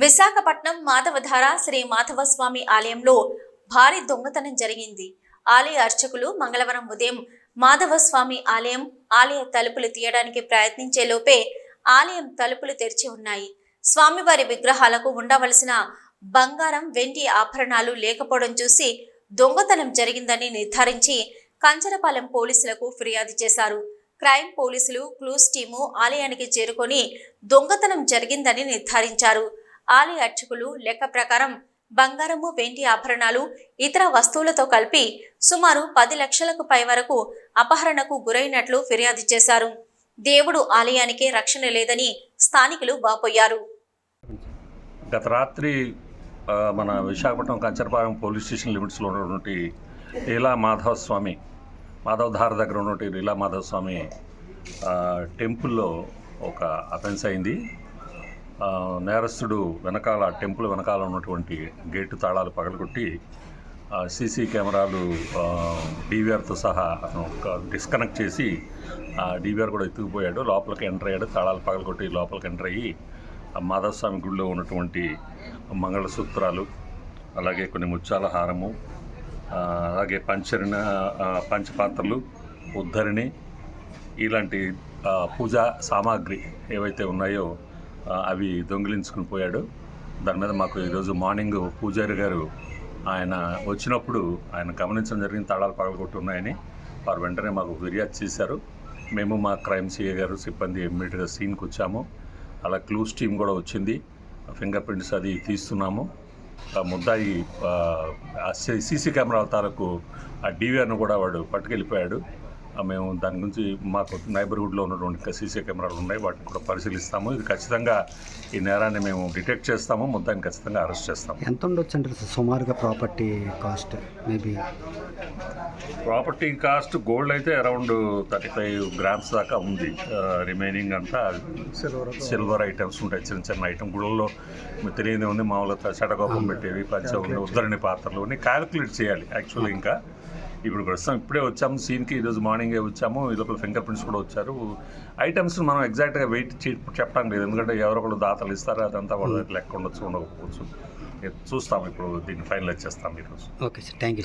విశాఖపట్నం మాధవధార శ్రీ మాధవస్వామి ఆలయంలో భారీ దొంగతనం జరిగింది. ఆలయ అర్చకులు మంగళవారం ఉదయం మాధవస్వామి ఆలయ తలుపులు తీయడానికి ప్రయత్నించే లోపే ఆలయం తలుపులు తెరిచి ఉన్నాయి. స్వామివారి విగ్రహాలకు ఉండవలసిన బంగారం, వెండి ఆభరణాలు లేకపోవడం చూసి దొంగతనం జరిగిందని నిర్ధారించి కంచరపాలెం పోలీసులకు ఫిర్యాదు చేశారు. క్రైమ్ పోలీసులు క్లూస్ టీము ఆలయానికి చేరుకొని దొంగతనం జరిగిందని నిర్ధారించారు. ఆలయ అర్చకులు లెక్క ప్రకారం బంగారము, వెండి ఆభరణాలు, ఇతర వస్తువులతో కలిపి సుమారు 10 లక్షలకు పై వరకు అపహరణకు గురైనట్లు ఫిర్యాదు చేశారు. దేవుడు ఆలయానికి రక్షణ లేదని స్థానికులు వాపోయారు. గత రాత్రి మన విశాఖపట్నం కంచరపాలెం పోలీస్ స్టేషన్ లిమిట్స్లో ఉన్నటువంటి లీలా మాధవస్వామి మాధవధార దగ్గర ఉన్నటువంటి లీలా మాధవస్వామి టెంపుల్లో ఒక అఫెన్స్ అయింది. నేరస్తుడు వెనకాల టెంపుల్ వెనకాల ఉన్నటువంటి గేటు తాళాలు పగలగొట్టి సీసీ కెమెరాలు డీవీఆర్తో సహా డిస్కనెక్ట్ చేసి డీవీఆర్ కూడా ఎత్తుకుపోయాడు. లోపలికి ఎంటర్ అయ్యాడు. తాళాలు పగలగొట్టి లోపలికి ఎంటర్ అయ్యి మాధవస్వామి గుడిలో ఉన్నటువంటి మంగళసూత్రాలు, అలాగే కొన్ని ముత్యాల హారము, అలాగే పంచపాత్రలు, ఉద్ధరిణి, ఇలాంటి పూజా సామాగ్రి ఏవైతే ఉన్నాయో అవి దొంగిలించుకుని పోయాడు. దాని మీద మాకు ఈరోజు మార్నింగ్ పూజారి గారు ఆయన వచ్చినప్పుడు ఆయన గమనించడం జరిగింది. తాళాలు పగలగొట్టి ఉన్నాయని వారు వెంటనే మాకు ఫిర్యాదు చేశారు. మేము మా క్రైమ్ సిఐ గారు సిబ్బంది ఇమ్మీడియట్గా సీన్కి వచ్చాము. అలా క్లూస్ టీం కూడా వచ్చింది. ఫింగర్ ప్రింట్స్ అది తీస్తున్నాము. ముద్దాయి సీసీ కెమెరాల తాలూకు ఆ డీవీఆర్ను కూడా వాడు పట్టుకెళ్ళిపోయాడు. మేము దాని గురించి మాకు నైబర్హుడ్లో ఉన్నటువంటి సీసీ కెమెరాలు ఉన్నాయి, వాటిని కూడా పరిశీలిస్తాము. ఇది ఖచ్చితంగా ఈ నేరాన్ని మేము డిటెక్ట్ చేస్తాము. ముద్దాయిని ఖచ్చితంగా అరెస్ట్ చేస్తాము. ఎంత ఉండొచ్చు అంటే సుమారుగా property cost? Maybe property cost gold అయితే అరౌండ్ 35 గ్రామ్స్ దాకా ఉంది. రిమైనింగ్ అంతా సిల్వర్ ఐటమ్స్ ఉంటాయి, చిన్న చిన్న ఐటమ్. గుళ్ళల్లో తెలియని ఉంది, మామూలుగా షటకోపం పెట్టేవి, పంచ ఉంది, ఉద్ధరణి పాత్రలు అన్నీ క్యాలిక్యులేట్ చేయాలి. యాక్చువల్గా ఇంకా ఇప్పుడు ప్రస్తుతం ఇప్పుడే వచ్చాము సీన్కి, ఈరోజు మార్నింగే వచ్చాము. ఈ లోపల ఫింగర్ ప్రింట్స్ కూడా వచ్చారు. ఐటమ్స్ మనం ఎగ్జాక్ట్గా వెయిట్ చెప్పడం లేదు, ఎందుకంటే ఎవరొకరు దాతలు ఇస్తారు, అదంతా వాళ్ళ లెక్క ఉండొచ్చు, ఉండకపోవచ్చు. చూస్తాము, ఇప్పుడు దీన్ని ఫైనలైజ్ చేస్తాము ఈరోజు. Okay sir, thank you.